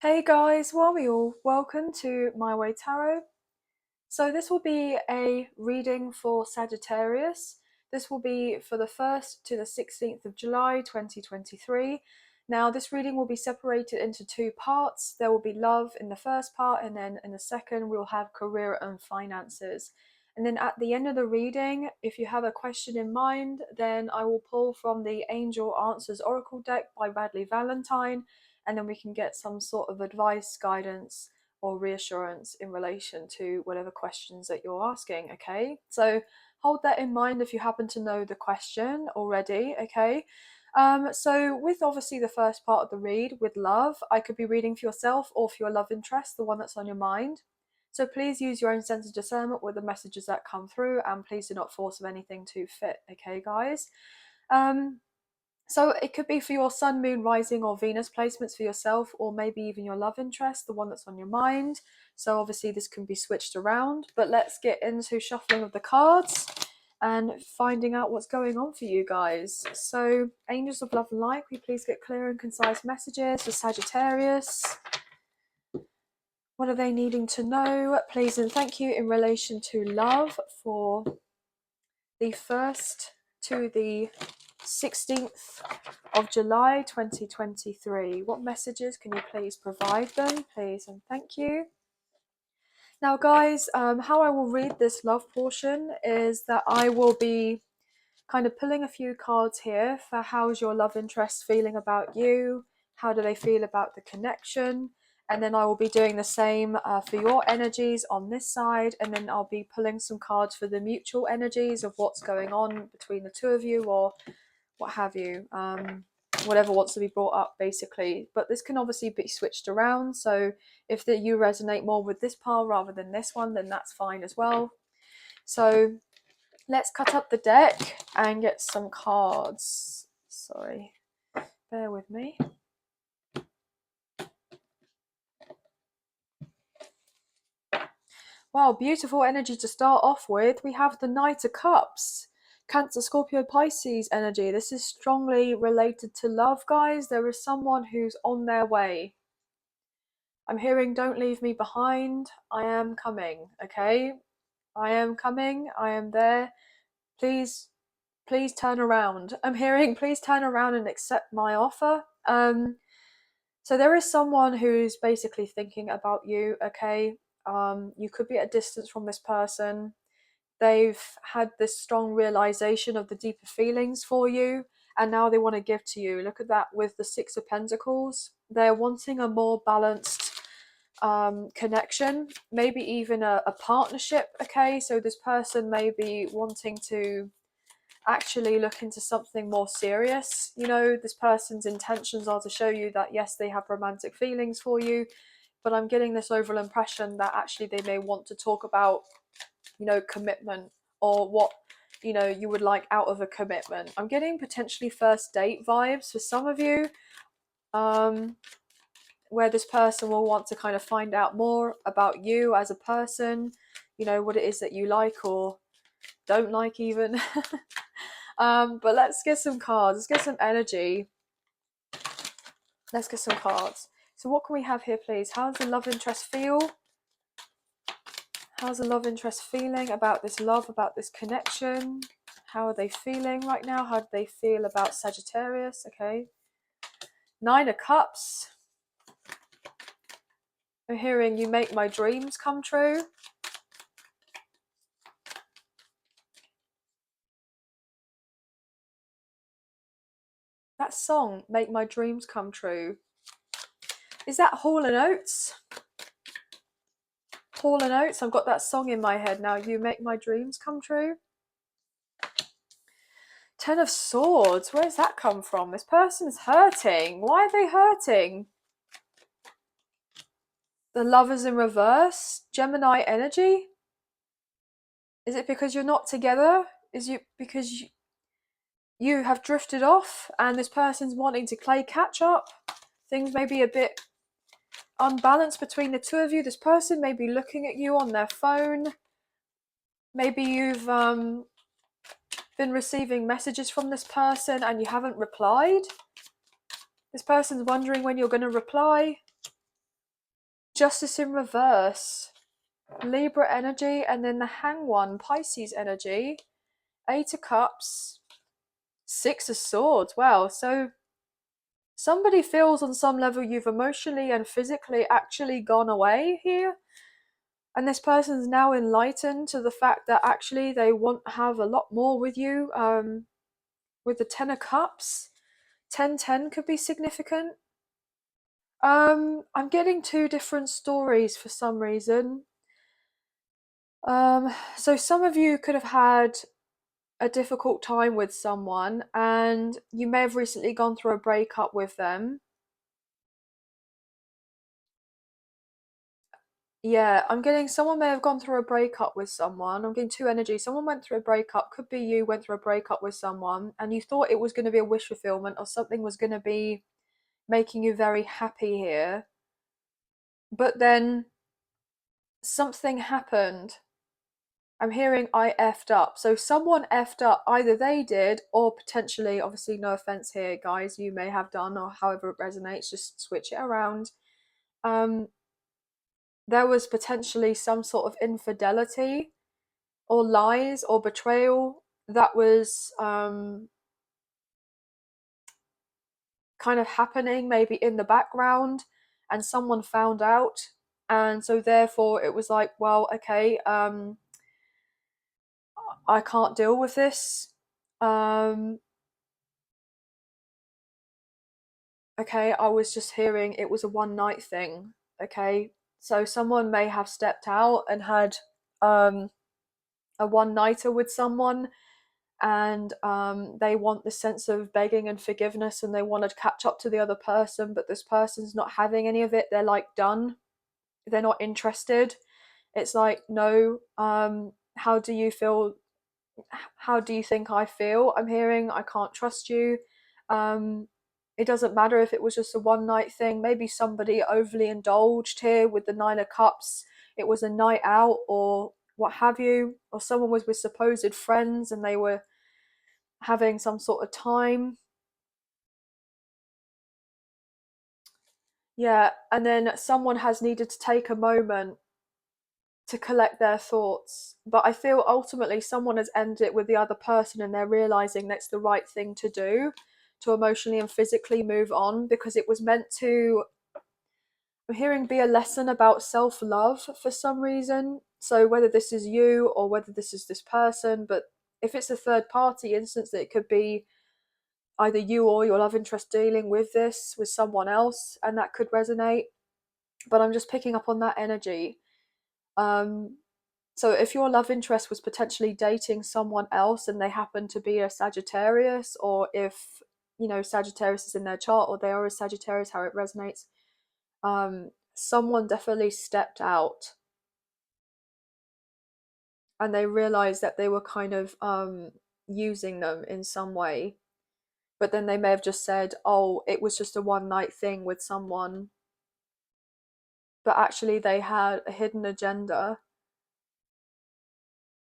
Hey guys, well we all welcome to My Way Tarot. So this will be a reading for Sagittarius. This will be for the 1st to the 16th of July 2023. Now this reading will be separated into two parts. There will be love in the first part, and then in the second we'll have career and finances. And then at the end of the reading, if you have a question in mind, then I will pull from the Angel Answers Oracle deck by Radley Valentine, and then we can get some sort of advice, guidance, or reassurance in relation to whatever questions that you're asking. Okay, so hold that in mind if you happen to know the question already. Okay, so with obviously the first part of the read with love, I could be reading for yourself or for your love interest, the one that's on your mind. So please use your own sense of discernment with the messages that come through, and please do not force of anything to fit. Okay, guys. So it could be for your sun, moon, rising, or Venus placements for yourself, or maybe even your love interest, the one that's on your mind. So obviously this can be switched around, but let's get into shuffling of the cards and finding out what's going on for you guys. So angels of love and light, will you please get clear and concise messages for Sagittarius? What are they needing to know? Please and thank you in relation to love for the 1st to the 16th of July 2023. What messages can you please provide them? Please and thank you. Now guys, how I will read this love portion is that I will be kind of pulling a few cards here for how's your love interest feeling about you, how do they feel about the connection, and then I will be doing the same for your energies on this side, and then I'll be pulling some cards for the mutual energies of what's going on between the two of you, or what have you, whatever wants to be brought up basically. But this can obviously be switched around, so if you resonate more with this pile rather than this one, then that's fine as well. So let's cut up the deck and get some cards. Sorry, bear with me. Wow, beautiful energy to start off with. We have the Knight of Cups. Cancer, Scorpio, Pisces energy. This is strongly related to love, guys. There is someone who's on their way. I'm hearing don't leave me behind. I am coming, okay? I am coming. I am there. Please turn around. I'm hearing please turn around and accept my offer. So there is someone who's basically thinking about you, okay? You could be at a distance from this person. They've had this strong realization of the deeper feelings for you, and now they want to give to you. Look at that with the Six of Pentacles. They're wanting a more balanced connection, maybe even a partnership, okay? So this person may be wanting to actually look into something more serious. You know, this person's intentions are to show you that yes, they have romantic feelings for you, but I'm getting this overall impression that actually they may want to talk about, you know, commitment, or what, you know, you would like out of a commitment. I'm getting potentially first date vibes for some of you, where this person will want to kind of find out more about you as a person, you know, what it is that you like or don't like even. But let's get some cards, let's get some energy, let's get some cards. So what can we have here, please? How does the love interest feel? How's the love interest feeling about this love, about this connection? How are they feeling right now? How do they feel about Sagittarius? Okay. Nine of Cups. I'm hearing you make my dreams come true. That song, Make My Dreams Come True. Is that Hall & Oates? Hall & Oates, I've got that song in my head now. You make my dreams come true. Ten of Swords, where's that come from? This person's hurting. Why are they hurting? The Lovers in reverse, Gemini energy. Is it because you're not together? Is it because you have drifted off and this person's wanting to play catch up? Things may be a bit unbalanced between the two of you. This person may be looking at you on their phone. Maybe you've been receiving messages from this person and you haven't replied. This person's wondering when you're going to reply. Justice in reverse, Libra energy, and then the Hang one, Pisces energy, 8 of Cups, 6 of Swords. Wow, so somebody feels on some level you've emotionally and physically actually gone away here. And this person's now enlightened to the fact that actually they want to have a lot more with you. With the 10 of Cups, 10-10 could be significant. I'm getting 2 different stories for some reason. So some of you could have had a difficult time with someone and you may have recently gone through a breakup with them. Yeah, I'm getting someone may have gone through a breakup with someone. I'm getting 2 energies. Someone went through a breakup, could be you went through a breakup with someone and you thought it was going to be a wish fulfillment or something was going to be making you very happy here. But then something happened. I'm hearing I effed up. So someone effed up. Either they did or potentially, obviously no offense here, guys, you may have done or however it resonates, just switch it around. There was potentially some sort of infidelity or lies or betrayal that was kind of happening maybe in the background and someone found out. And so therefore it was like, well, okay, I can't deal with this. Okay, I was just hearing it was a one night thing. Okay, so someone may have stepped out and had a one nighter with someone, and they want the sense of begging and forgiveness, and they want to catch up to the other person, but this person's not having any of it. They're like done. They're not interested. It's like, no. How do you feel? How do you think I feel? I'm hearing I can't trust you. It doesn't matter if it was just a one night thing. Maybe somebody overly indulged here with the 9 of Cups. It was a night out or what have you, or someone was with supposed friends and they were having some sort of time. Yeah, and then someone has needed to take a moment to collect their thoughts. But I feel ultimately someone has ended it with the other person and they're realizing that's the right thing to do to emotionally and physically move on, because it was meant to, I'm hearing, be a lesson about self-love for some reason. So whether this is you or whether this is this person, but if it's a third party instance, it could be either you or your love interest dealing with this with someone else, and that could resonate. But I'm just picking up on that energy. So if your love interest was potentially dating someone else and they happen to be a Sagittarius, or if, you know, Sagittarius is in their chart or they are a Sagittarius, how it resonates, someone definitely stepped out and they realized that they were kind of using them in some way. But then they may have just said, oh, it was just a one night thing with someone. But actually they had a hidden agenda,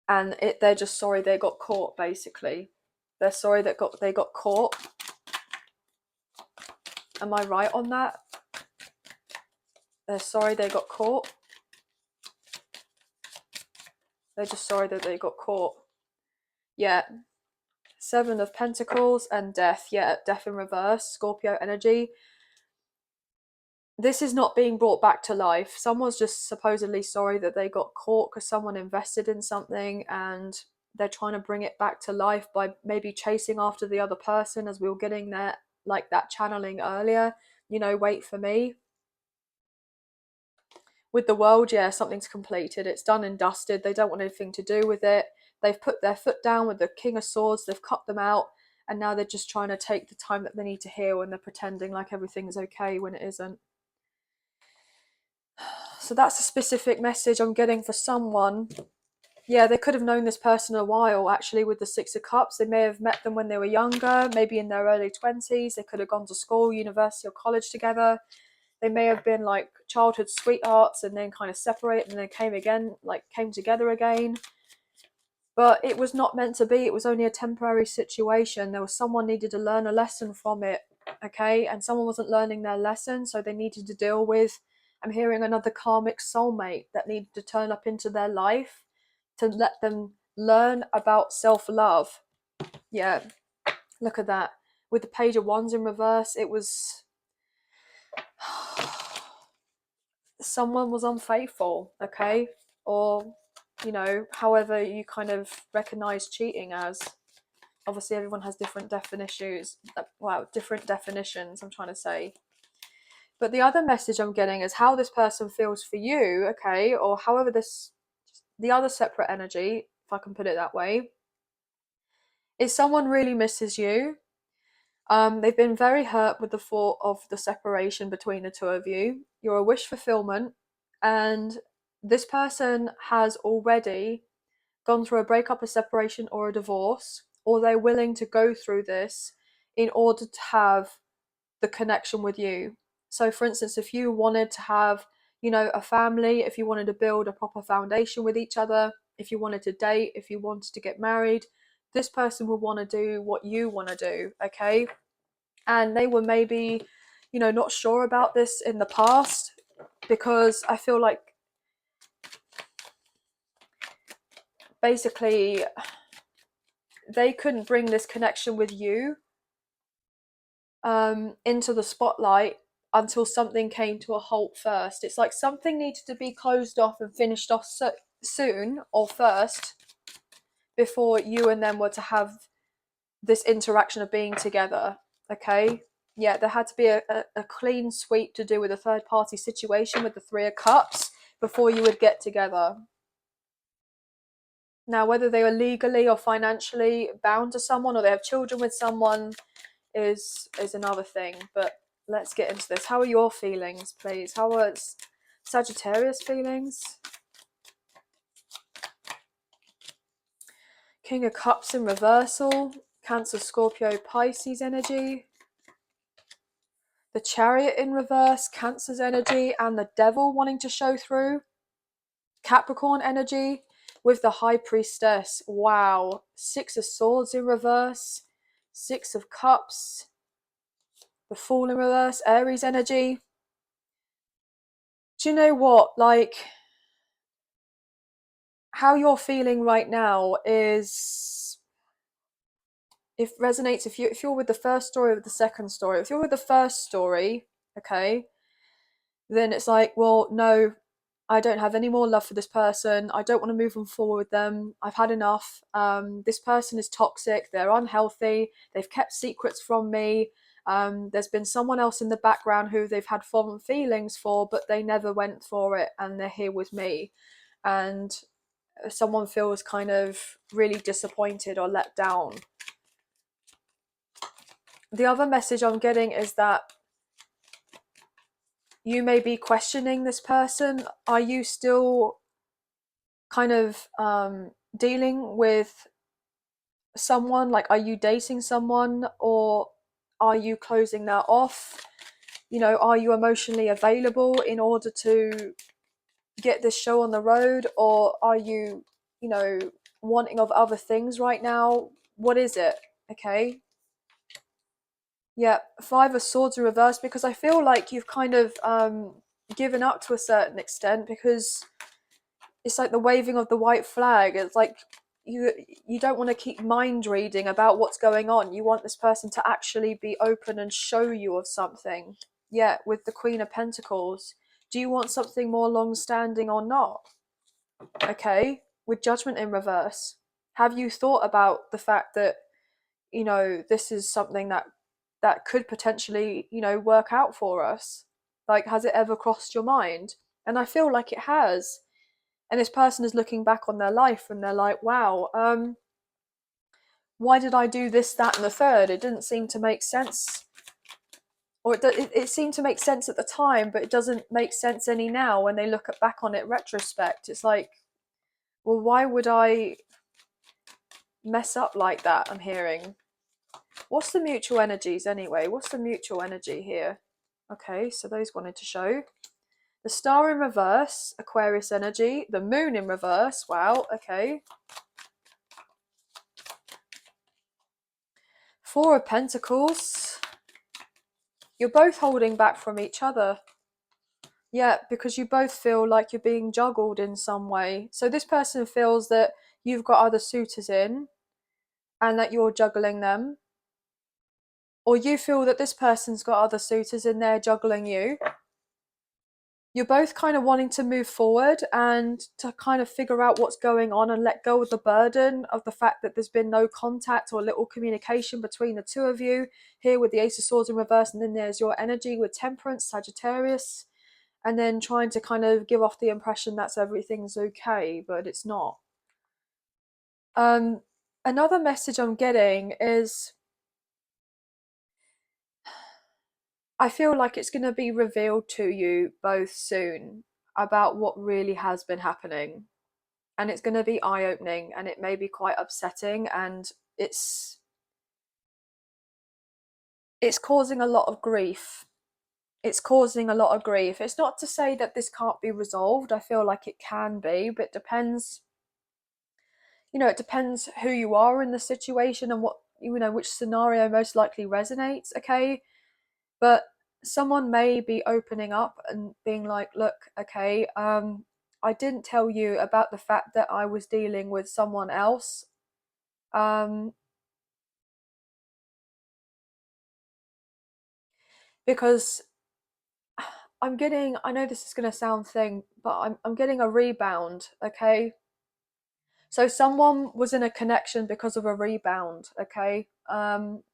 and they're just sorry they got caught, basically. They're sorry that they got caught. Am I right on that? They're sorry they got caught. They're just sorry that they got caught. Yeah. 7 of Pentacles and Death. Yeah, Death in reverse. Scorpio energy. This is not being brought back to life. Someone's just supposedly sorry that they got caught because someone invested in something and they're trying to bring it back to life by maybe chasing after the other person, as we were getting there, like that channeling earlier. You know, wait for me. With the World, yeah, something's completed. It's done and dusted. They don't want anything to do with it. They've put their foot down with the King of Swords. They've cut them out. And now they're just trying to take the time that they need to heal, and they're pretending like everything's okay when it isn't. So that's a specific message I'm getting for someone. Yeah, they could have known this person a while, actually, with the 6 of Cups. They may have met them when they were younger, maybe in their early 20s. They could have gone to school, university or college together. They may have been like childhood sweethearts and then kind of separated and then came together again. But it was not meant to be. It was only a temporary situation. There was someone needed to learn a lesson from it, okay? And someone wasn't learning their lesson, so they needed to deal with I'm hearing another karmic soulmate that needed to turn up into their life to let them learn about self-love. Yeah, look at that. With the Page of Wands in reverse, it was someone was unfaithful, okay? Or, you know, however you kind of recognize cheating as. Obviously, everyone has different definitions. Different definitions, I'm trying to say. But the other message I'm getting is how this person feels for you, okay? Or however the other separate energy, if I can put it that way, is someone really misses you. They've been very hurt with the thought of the separation between the two of you. You're a wish fulfillment, and this person has already gone through a breakup, a separation, or a divorce, or they're willing to go through this in order to have the connection with you. So, for instance, if you wanted to have, you know, a family, if you wanted to build a proper foundation with each other, if you wanted to date, if you wanted to get married, this person would want to do what you want to do, okay? And they were maybe, you know, not sure about this in the past, because I feel like basically they couldn't bring this connection with you into the spotlight until something came to a halt first. It's like something needed to be closed off and finished off soon or first before you and them were to have this interaction of being together, okay? Yeah, there had to be a clean sweep to do with a third party situation with the Three of Cups before you would get together. Now, whether they are legally or financially bound to someone or they have children with someone is another thing, but let's get into this. How are your feelings, please? How are Sagittarius feelings? King of Cups in reversal, Cancer, Scorpio, Pisces energy. The Chariot in reverse, Cancer's energy, and the Devil wanting to show through. Capricorn energy with the High Priestess. Wow. Six of Swords in reverse, Six of Cups, the Fool in reverse, Aries energy. Do you know what? Like, how you're feeling right now is, if resonates, if you're with the first story or with the second story. If you're with the first story, okay, then it's like, well, no, I don't have any more love for this person. I don't want to move on forward with them. I've had enough. This person is toxic. They're unhealthy. They've kept secrets from me. There's been someone else in the background who they've had fond feelings for, but they never went for it, and they're here with me. And someone feels kind of really disappointed or let down. The other message I'm getting is that you may be questioning this person. Are you still kind of dealing with someone? Like, are you dating someone, or are you closing that off? You know, are you emotionally available in order to get this show on the road, or are you, you know, wanting of other things right now? What is it? Okay. Yeah, Five of Swords in reverse, because I feel like you've kind of given up to a certain extent, because it's like the waving of the white flag. It's like you don't want to keep mind reading about what's going on. You want this person to actually be open and show you of something. Yeah, with the Queen of Pentacles. Do you want something more long-standing or not? Okay, with Judgment in reverse. Have you thought about the fact that, you know, this is something that could potentially, you know, work out for us? Like, has it ever crossed your mind? And I feel like it has. And this person is looking back on their life and they're like, wow, why did I do this, that, and the third? It didn't seem to make sense. Or it seemed to make sense at the time, but it doesn't make sense any now when they look back on it retrospect. It's like, well, why would I mess up like that? I'm hearing. What's the mutual energies anyway? What's the mutual energy here? Okay, so those wanted to show. The Star in reverse, Aquarius energy. The Moon in reverse, wow, okay. Four of Pentacles. You're both holding back from each other. Yeah, because you both feel like you're being juggled in some way. So this person feels that you've got other suitors in and that you're juggling them. Or you feel that this person's got other suitors in there juggling you. You're both kind of wanting to move forward and to kind of figure out what's going on and let go of the burden of the fact that there's been no contact or little communication between the two of you. Here with the Ace of Swords in reverse, and then there's your energy with Temperance, Sagittarius, and then trying to kind of give off the impression that everything's okay, but it's not. Another message I'm getting is I feel like it's going to be revealed to you both soon about what really has been happening. And it's going to be eye-opening, and it may be quite upsetting, and it's causing a lot of grief. It's causing a lot of grief. It's not to say that this can't be resolved. I feel like it can be, but it depends. It depends who you are in the situation and what which scenario most likely resonates. Okay, but someone may be opening up and being like, look, okay, I didn't tell you about the fact that I was dealing with someone else, because I know this is going to sound thing, but I'm getting a rebound. Okay, so someone was in a connection because of a rebound. Okay,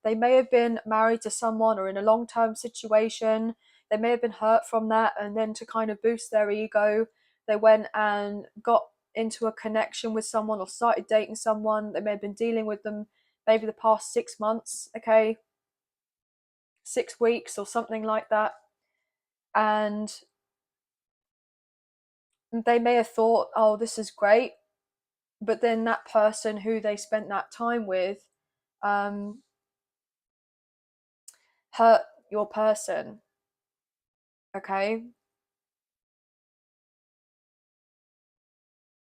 they may have been married to someone or in a long-term situation. They may have been hurt from that, and then to kind of boost their ego, they went and got into a connection with someone or started dating someone. They may have been dealing with them maybe the past 6 months. Okay, 6 weeks or something like that, and they may have thought, oh, this is great, but then that person who they spent that time with um, hurt your person. Okay,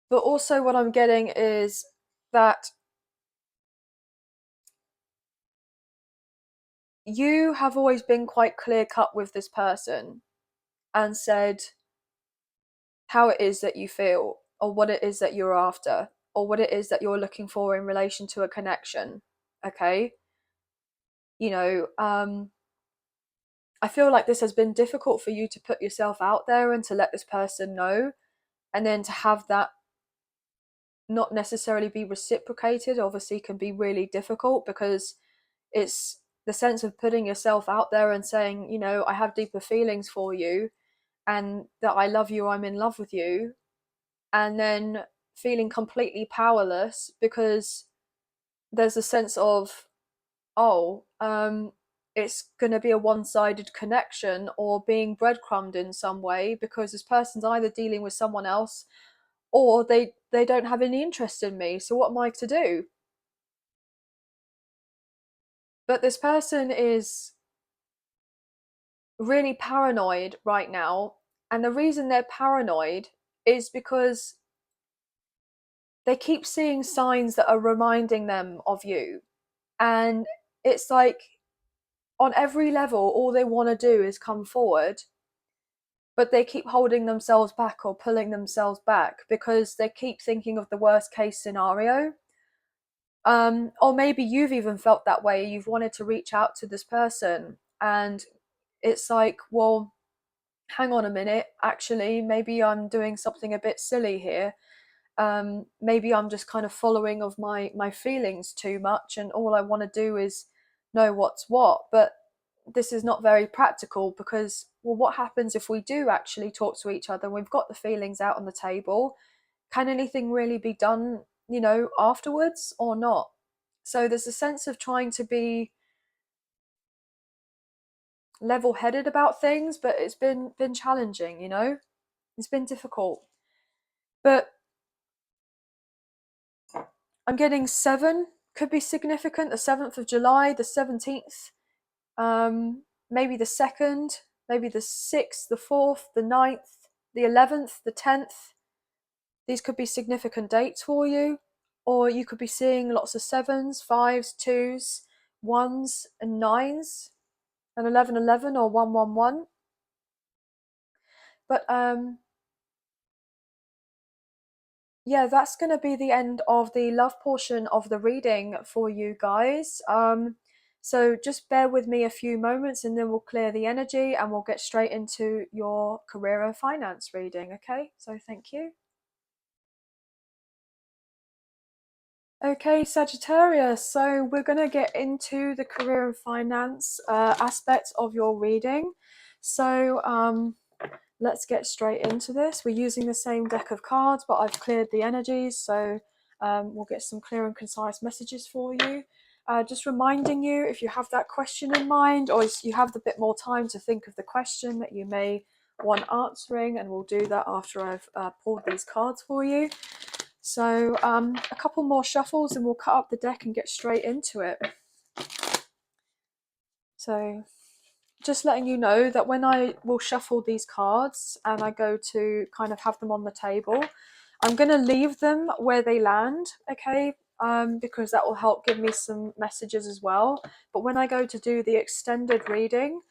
but also what I'm getting is that you have always been quite clear cut with this person and said how it is that you feel, or what it is that you're after, or what it is that you're looking for in relation to a connection. Okay, you know um I feel like this has been difficult for you to put yourself out there and to let this person know, and then to have that not necessarily be reciprocated obviously can be really difficult, because it's the sense of putting yourself out there and saying, I have deeper feelings for you and that I love you, I'm in love with you, and then feeling completely powerless because there's a sense of, oh, it's going to be a one-sided connection or being breadcrumbed in some way, because this person's either dealing with someone else or they don't have any interest in me, so what am I to do? But this person is really paranoid right now, and the reason they're paranoid is because they keep seeing signs that are reminding them of you, and it's like on every level all they want to do is come forward, but they keep holding themselves back or pulling themselves back because they keep thinking of the worst case scenario. Or maybe you've even felt that way. You've wanted to reach out to this person, and it's like, well, hang on a minute. Actually, maybe I'm doing something a bit silly here. Maybe I'm just kind of following of my feelings too much, and all I want to do is know what's what. But this is not very practical, because, well, what happens if we do actually talk to each other and we've got the feelings out on the table? Can anything really be done, afterwards or not? So there's a sense of trying to be level-headed about things, but it's been challenging. It's been difficult. But I'm getting 7 could be significant. The 7th of July, the 17th, maybe the 2nd, maybe the 6th, the 4th, the 9th, the 11th, the 10th. These could be significant dates for you, or you could be seeing lots of 7s, 5s, 2s, 1s, and 9s, and 11, 11, or 1, 1, 1. But yeah, that's going to be the end of the love portion of the reading for you guys. So just bear with me a few moments and then we'll clear the energy and we'll get straight into your career and finance reading, okay? So thank you. Okay, Sagittarius, so we're going to get into the career and finance aspects of your reading. So let's get straight into this. We're using the same deck of cards, but I've cleared the energies, so we'll get some clear and concise messages for you. Just reminding you, if you have that question in mind, or you have a bit more time to think of the question that you may want answering, and we'll do that after I've pulled these cards for you. So a couple more shuffles and we'll cut up the deck and get straight into it. So just letting you know that when I will shuffle these cards and I go to kind of have them on the table, I'm going to leave them where they land, okay? Because that will help give me some messages as well. But when I go to do the extended reading,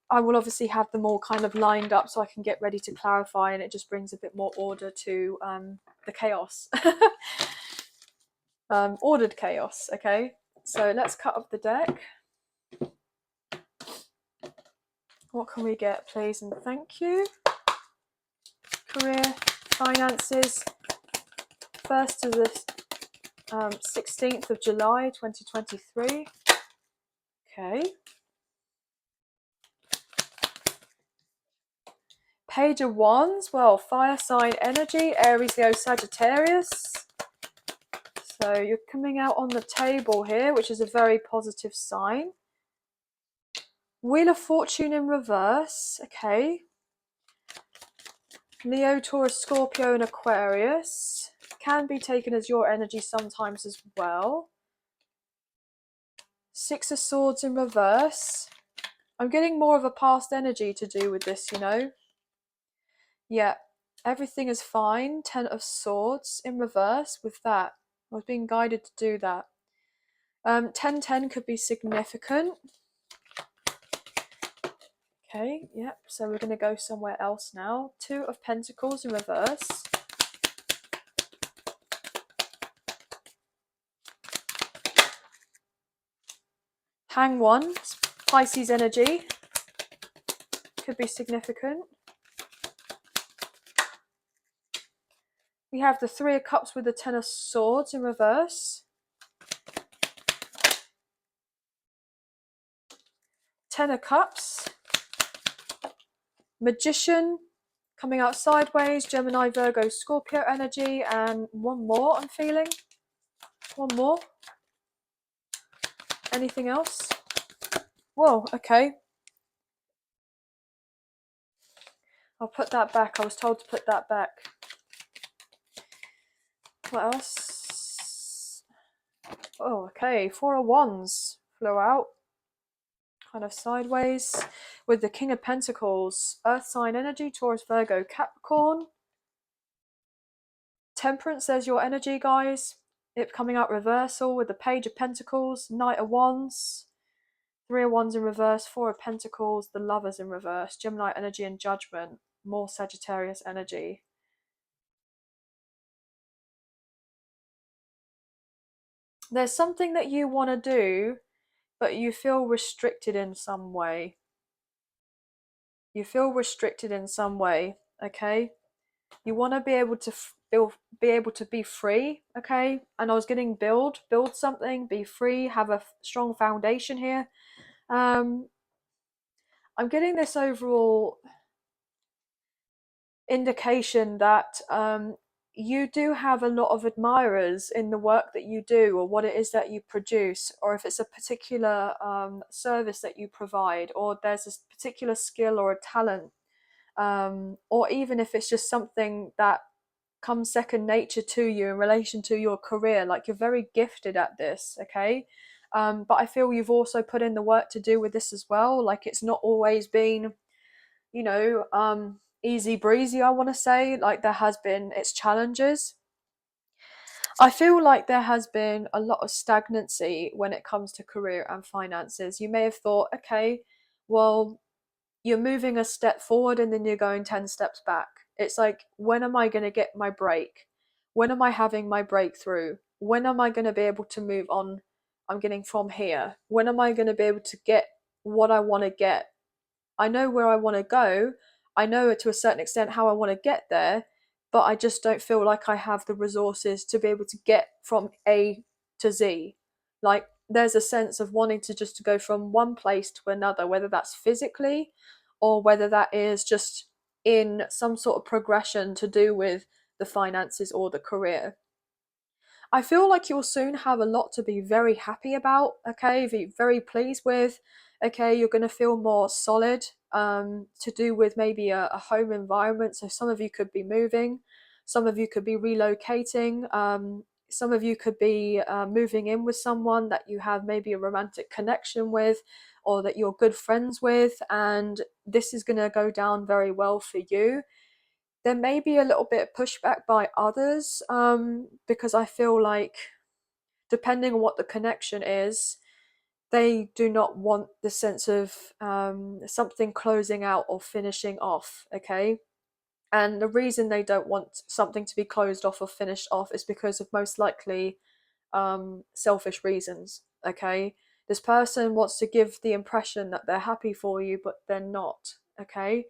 I will obviously have them all kind of lined up so I can get ready to clarify, and it just brings a bit more order to the chaos. Ordered chaos, okay? So let's cut up the deck. What can we get, please, and thank you? Career, finances, 1st to the 16th of July 2023. Okay. Page of Wands, well, fire sign energy, Aries, Leo, Sagittarius. So you're coming out on the table here, which is a very positive sign. Wheel of Fortune in reverse, okay. Leo, Taurus, Scorpio, and Aquarius can be taken as your energy sometimes as well. 6 of Swords in reverse. I'm getting more of a past energy to do with this, you know. Yeah, everything is fine. 10 of Swords in reverse with that. I was being guided to do that. 10-10 could be significant. Okay, yep, so we're going to go somewhere else now. 2 of Pentacles in reverse. Hang 1, Pisces energy. Could be significant. We have the 3 of Cups with the 10 of Swords in reverse. 10 of Cups. Magician coming out sideways. Gemini, Virgo, Scorpio energy. And one more I'm feeling. One more. Anything else? Whoa, okay. I'll put that back. I was told to put that back. What else? Oh, okay. 4 of Wands flew out. Kind of sideways. With the King of Pentacles. Earth sign energy. Taurus, Virgo, Capricorn. Temperance, there's your energy, guys. It coming out reversal with the Page of Pentacles. Knight of Wands. 3 of Wands in reverse. 4 of Pentacles. The Lovers in reverse. Gemini energy and Judgment. More Sagittarius energy. There's something that you want to do, but you feel restricted in some way. You feel restricted in some way, okay? You want to be able to be free, okay? And I was getting build something, be free, have a strong foundation here. I'm getting this overall indication that you do have a lot of admirers in the work that you do, or what it is that you produce, or if it's a particular service that you provide, or there's a particular skill or a talent, or even if it's just something that comes second nature to you in relation to your career, like you're very gifted at this, okay? But I feel you've also put in the work to do with this as well. Like it's not always been, you know, easy breezy, I want to say. Like there has been its challenges. I feel like there has been a lot of stagnancy when it comes to career and finances. You may have thought, okay, well, you're moving a step forward and then you're going 10 steps back. It's like, when am I going to get my break? When am I having my breakthrough? When am I going to be able to move on? I'm getting from here. When am I going to be able to get what I want to get? I know where I want to go. I know to a certain extent how I want to get there, but I just don't feel like I have the resources to be able to get from A to Z. Like, there's a sense of wanting to just to go from one place to another, whether that's physically or whether that is just in some sort of progression to do with the finances or the career. I feel like you'll soon have a lot to be very happy about, okay, be very pleased with. Okay, you're going to feel more solid, to do with maybe a home environment. So some of you could be moving, some of you could be relocating, some of you could be moving in with someone that you have maybe a romantic connection with, or that you're good friends with, and this is going to go down very well for you. There may be a little bit of pushback by others, because I feel like, depending on what the connection is, they do not want the sense of something closing out or finishing off, okay? And the reason they don't want something to be closed off or finished off is because of, most likely, selfish reasons, okay? This person wants to give the impression that they're happy for you, but they're not, okay?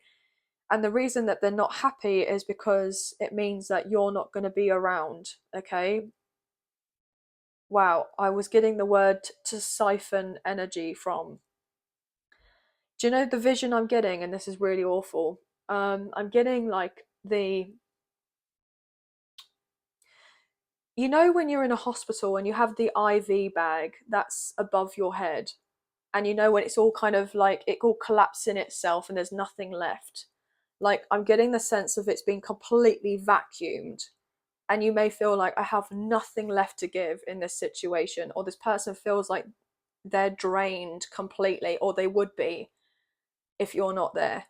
And the reason that they're not happy is because it means that you're not going to be around, okay? Wow, I was getting the word to siphon energy from. Do you know the vision I'm getting? And this is really awful. I'm getting like you know, when you're in a hospital and you have the IV bag that's above your head, and you know when it's all kind of like it all collapses in itself and there's nothing left. Like, I'm getting the sense of it's being completely vacuumed, and you may feel like, I have nothing left to give in this situation, or this person feels like they're drained completely, or they would be if you're not there.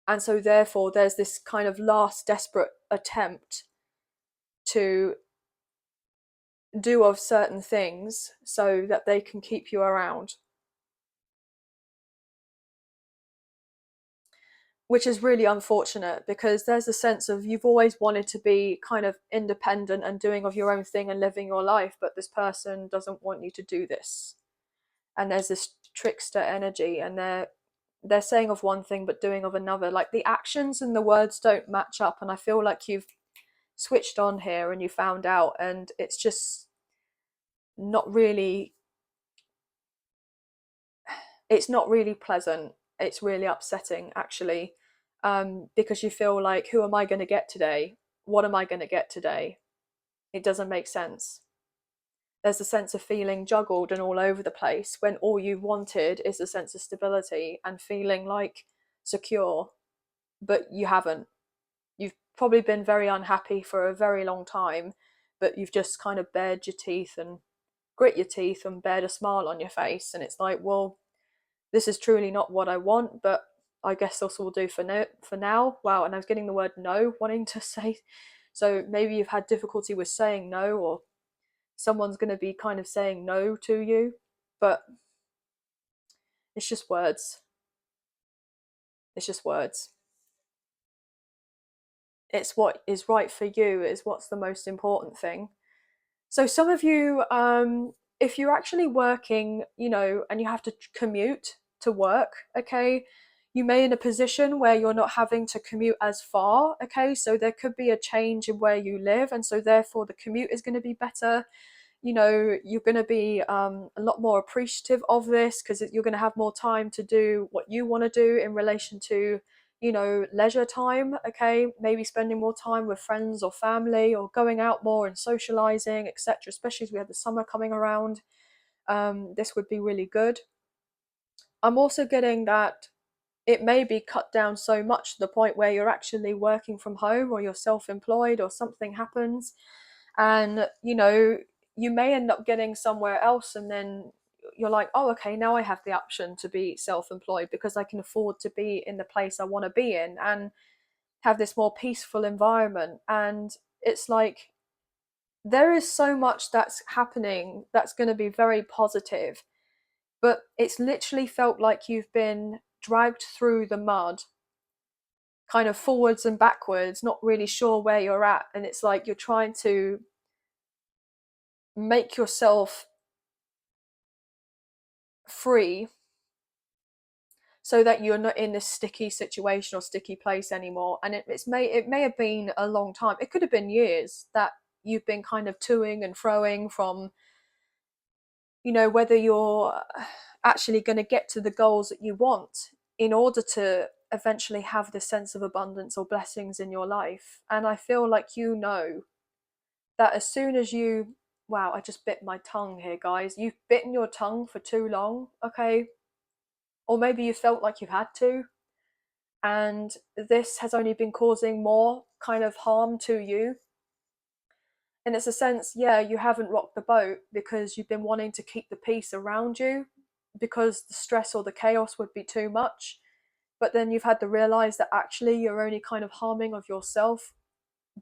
And so therefore there's this kind of last desperate attempt to do of certain things so that they can keep you around, which is really unfortunate, because there's a sense of, you've always wanted to be kind of independent and doing of your own thing and living your life, but this person doesn't want you to do this. And there's this trickster energy, and they're saying of one thing but doing of another. Like, the actions and the words don't match up, and I feel like you've switched on here and you found out, and it's just not really, it's not really pleasant. It's really upsetting, actually, because you feel like, who am I going to get today? What am I going to get today? It doesn't make sense. There's a sense of feeling juggled and all over the place, when all you wanted is a sense of stability and feeling like secure, but you haven't. You've probably been very unhappy for a very long time, but you've just kind of bared your teeth and grit your teeth and bared a smile on your face, and it's like, well, this is truly not what I want, but I guess this will do for now. Wow, and I was getting the word no, wanting to say, so maybe you've had difficulty with saying no, or someone's going to be kind of saying no to you, but it's just words. It's just words. It's what is right for you is what's the most important thing. So some of you, if you're actually working, and you have to commute to work, okay, you may in a position where you're not having to commute as far, okay, so there could be a change in where you live, and so therefore the commute is going to be better. You're going to be a lot more appreciative of this, because you're going to have more time to do what you want to do in relation to leisure time, okay, maybe spending more time with friends or family, or going out more and socializing, etc., especially as we have the summer coming around. This would be really good. I'm also getting that it may be cut down so much to the point where you're actually working from home, or you're self-employed, or something happens, and you may end up getting somewhere else, and then you're like, oh, okay, now I have the option to be self-employed because I can afford to be in the place I want to be in and have this more peaceful environment. And it's like, there is so much that's happening that's going to be very positive. but it's literally felt like you've been dragged through the mud, kind of forwards and backwards, not really sure where you're at. And it's like you're trying to make yourself free so that you're not in this sticky situation or sticky place anymore. And it may have been a long time. It could have been years that you've been kind of toing and froing from, whether you're actually going to get to the goals that you want in order to eventually have this sense of abundance or blessings in your life. And I feel like that as soon as wow, I just bit my tongue here, guys. You've bitten your tongue for too long, okay? Or maybe you felt like you had to, and this has only been causing more kind of harm to you. And it's a sense, yeah, you haven't rocked the boat because you've been wanting to keep the peace around you because the stress or the chaos would be too much. But then you've had to realize that actually you're only kind of harming of yourself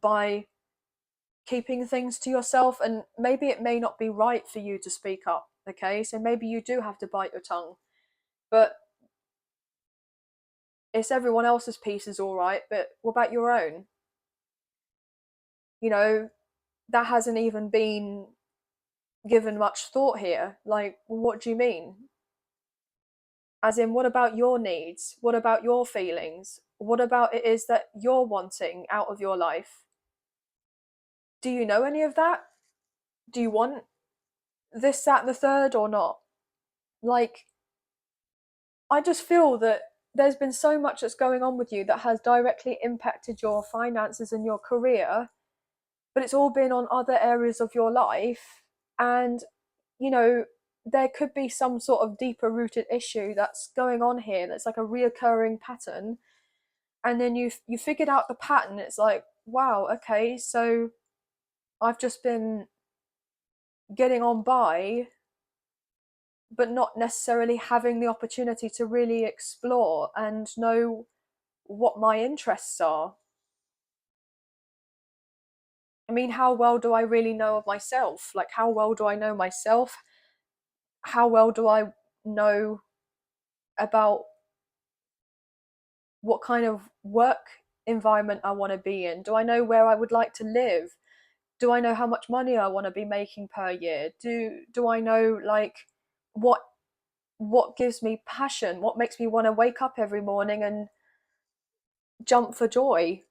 by keeping things to yourself. And maybe it may not be right for you to speak up, okay? So maybe you do have to bite your tongue. But it's everyone else's piece is all right, but what about your own? That hasn't even been given much thought here. Like, what do you mean? As in, what about your needs? What about your feelings? What about it is that you're wanting out of your life? Do you know any of that? Do you want this, that, and the third or not? Like, I just feel that there's been so much that's going on with you that has directly impacted your finances and your career, but it's all been on other areas of your life. And, there could be some sort of deeper rooted issue that's going on here that's like a reoccurring pattern. And then you figured out the pattern. It's like, wow, okay, so I've just been getting on by, but not necessarily having the opportunity to really explore and know what my interests are. I mean, how well do I really know of myself? Like, how well do I know myself? How well do I know about what kind of work environment I want to be in? Do I know where I would like to live? Do I know how much money I want to be making per year? Do I know, like, what gives me passion? What makes me want to wake up every morning and jump for joy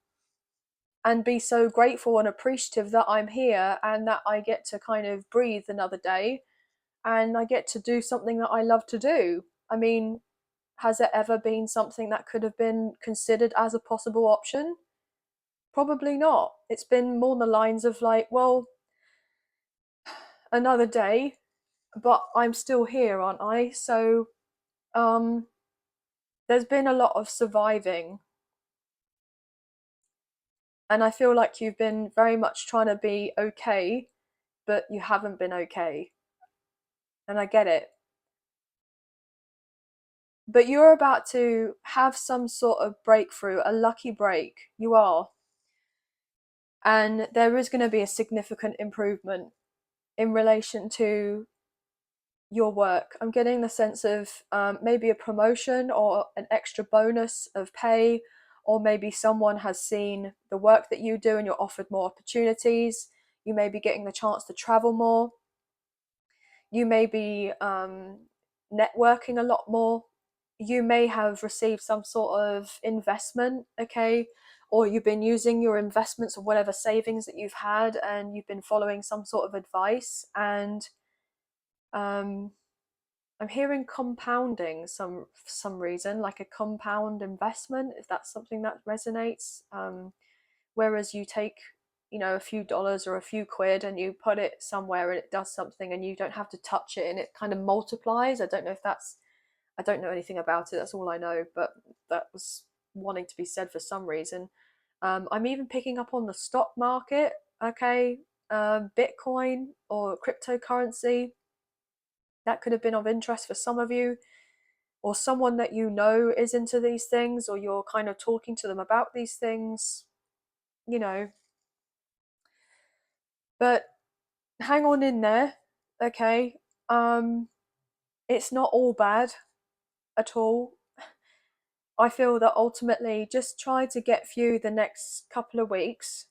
and be so grateful and appreciative that I'm here and that I get to kind of breathe another day and I get to do something that I love to do? I mean, has there ever been something that could have been considered as a possible option? Probably not. It's been more on the lines of like, well, another day, but I'm still here, aren't I? So um there's been a lot of surviving, and I feel like you've been very much trying to be okay, but you haven't been okay. And I get it. But you're about to have some sort of breakthrough, a lucky break. You are. And there is going to be a significant improvement in relation to your work. I'm getting the sense of maybe a promotion or an extra bonus of pay, or maybe someone has seen the work that you do and you're offered more opportunities. You may be getting the chance to travel more. You may be networking a lot more. You may have received some sort of investment, okay? Or you've been using your investments or whatever savings that you've had and you've been following some sort of advice. And um, I'm hearing compounding for some reason, like a compound investment, if that's something that resonates. Whereas you take, a few dollars or a few quid and you put it somewhere and it does something and you don't have to touch it and it kind of multiplies. I don't know anything about it. That's all I know, but that was wanting to be said for some reason. I'm even picking up on the stock market, okay? Bitcoin or cryptocurrency. That could have been of interest for some of you, or someone that you know is into these things, or you're kind of talking to them about these things, you know. But hang on in there, okay? it's not all bad at all. I feel that ultimately just try to get through the next couple of weeks.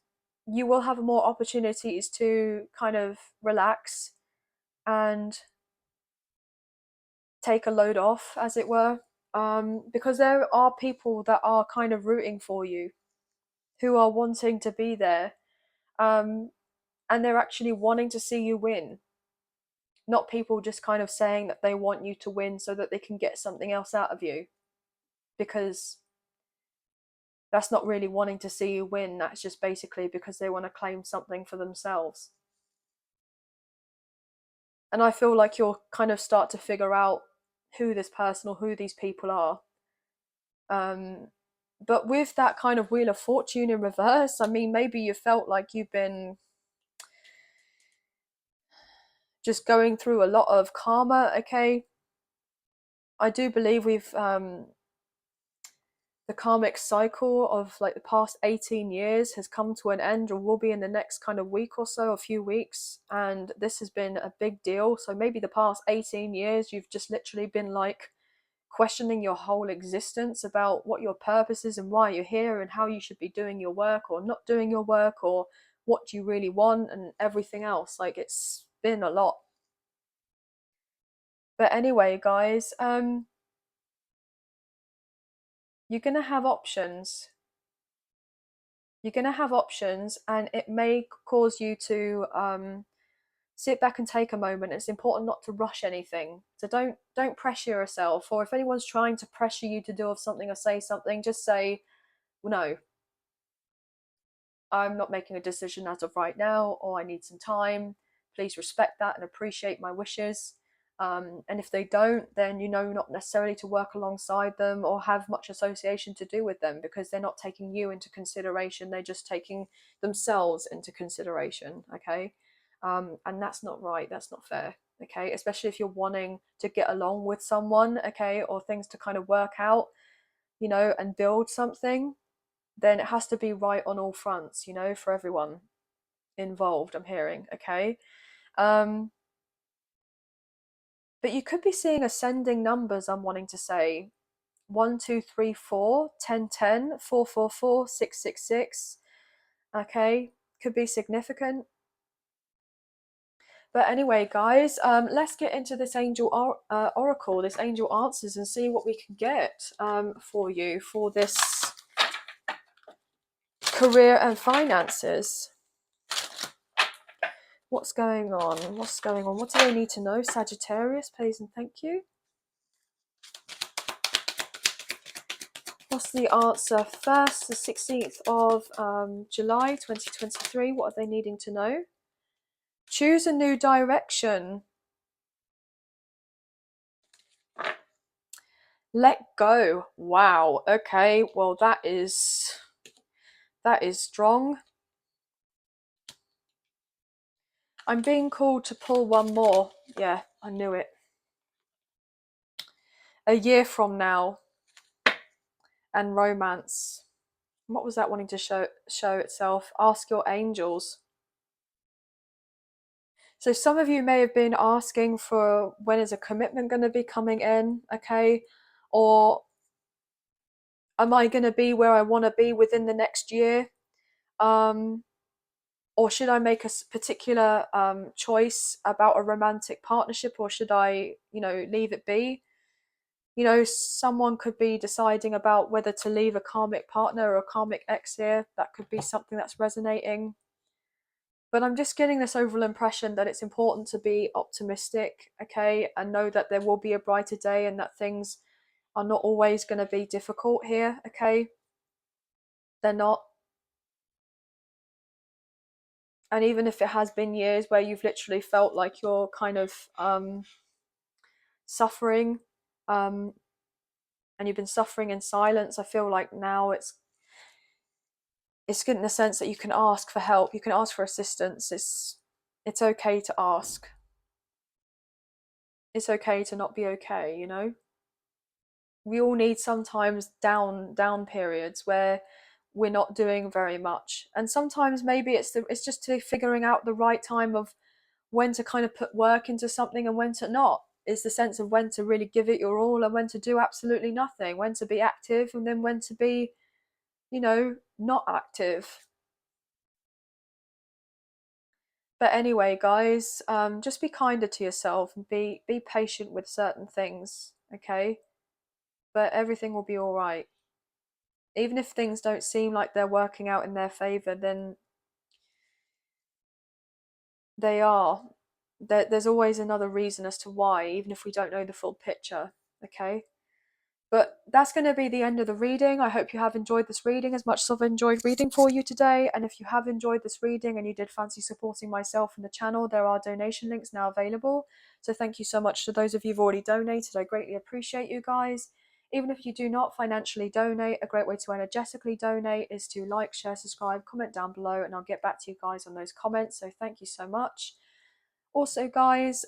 You will have more opportunities to kind of relax and take a load off, as it were, because there are people that are kind of rooting for you, who are wanting to be there, and they're actually wanting to see you win. Not people just kind of saying that they want you to win so that they can get something else out of you, because that's not really wanting to see you win. That's just basically because they want to claim something for themselves. And I feel like you'll kind of start to figure out who this person or who these people are. But with that kind of Wheel of Fortune in reverse, I mean, maybe you felt like you've been just going through a lot of karma, okay? I do believe we've the karmic cycle of like the past 18 years has come to an end, or will be in the next kind of week or so, a few weeks, and this has been a big deal. So maybe the past 18 years you've just literally been like questioning your whole existence about what your purpose is and why you're here and how you should be doing your work or not doing your work, or what you really want and everything else. Like, it's been a lot. But anyway, guys, you're gonna have options. You're gonna have options, and it may cause you to sit back and take a moment. It's important not to rush anything. So don't pressure yourself. Or if anyone's trying to pressure you to do something or say something, just say, well, no, I'm not making a decision as of right now, or I need some time. Please respect that and appreciate my wishes. And if they don't, then not necessarily to work alongside them or have much association to do with them, because they're not taking you into consideration. They're just taking themselves into consideration, okay? And that's not right. That's not fair, okay? Especially if you're wanting to get along with someone, okay, or things to kind of work out, and build something, then it has to be right on all fronts, for everyone involved, I'm hearing, okay? But you could be seeing ascending numbers, I'm wanting to say. 1, 2, 3, 4, 10, 10, 4, 4, 4, 6, 6, 6. Okay, could be significant. But anyway, guys, let's get into this angel oracle, this angel answers, and see what we can get for you for this career and finances. What's going on? What's going on? What do they need to know? Sagittarius, please and thank you. What's the answer? First, the 16th of July 2023. What are they needing to know? Choose a new direction. Let go. Wow. Okay. Well, that is strong. I'm being called to pull one more. Yeah, I knew it. A year from now. And romance. What was that wanting to show itself? Ask your angels. So some of you may have been asking for, when is a commitment going to be coming in, okay? Or am I going to be where I want to be within the next year? Or should I make a particular choice about a romantic partnership, or should I, leave it be? Someone could be deciding about whether to leave a karmic partner or a karmic ex here. That could be something that's resonating. But I'm just getting this overall impression that it's important to be optimistic, okay, and know that there will be a brighter day and that things are not always going to be difficult here, okay? They're not. And even if it has been years where you've literally felt like you're kind of suffering, and you've been suffering in silence, I feel like now it's good in the sense that you can ask for help, you can ask for assistance. It's okay to ask. It's okay to not be okay, We all need sometimes down periods where we're not doing very much, and sometimes maybe it's just figuring out the right time of when to kind of put work into something and when to not. is the sense of when to really give it your all and when to do absolutely nothing, when to be active and then when to be, you know, not active. But anyway, guys, just be kinder to yourself and be patient with certain things, okay? But everything will be all right. Even if things don't seem like they're working out in their favor, then they are. There's always another reason as to why, even if we don't know the full picture, okay? But that's going to be the end of the reading. I hope you have enjoyed this reading as much as I've enjoyed reading for you today. And if you have enjoyed this reading and you did fancy supporting myself and the channel, there are donation links now available. So thank you so much to those of you who've already donated. I greatly appreciate you guys. Even if you do not financially donate, a great way to energetically donate is to like, share, subscribe, comment down below, and I'll get back to you guys on those comments. So thank you so much. Also, guys,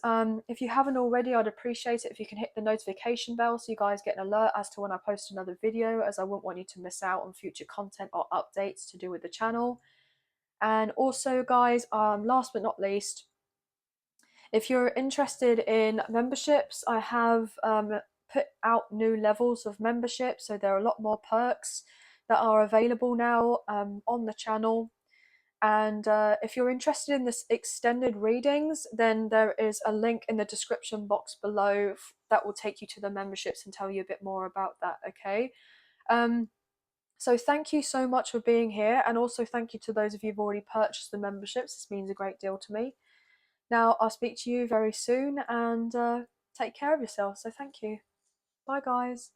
if you haven't already, I'd appreciate it if you can hit the notification bell so you guys get an alert as to when I post another video, as I wouldn't want you to miss out on future content or updates to do with the channel. And also, guys, last but not least, if you're interested in memberships, I have put out new levels of membership, so there are a lot more perks that are available now on the channel. And if you're interested in this extended readings, then there is a link in the description box below that will take you to the memberships and tell you a bit more about that, okay? So thank you so much for being here, and also thank you to those of you who've already purchased the memberships. This means a great deal to me. Now, I'll speak to you very soon, and take care of yourself, so thank you. Bye, guys.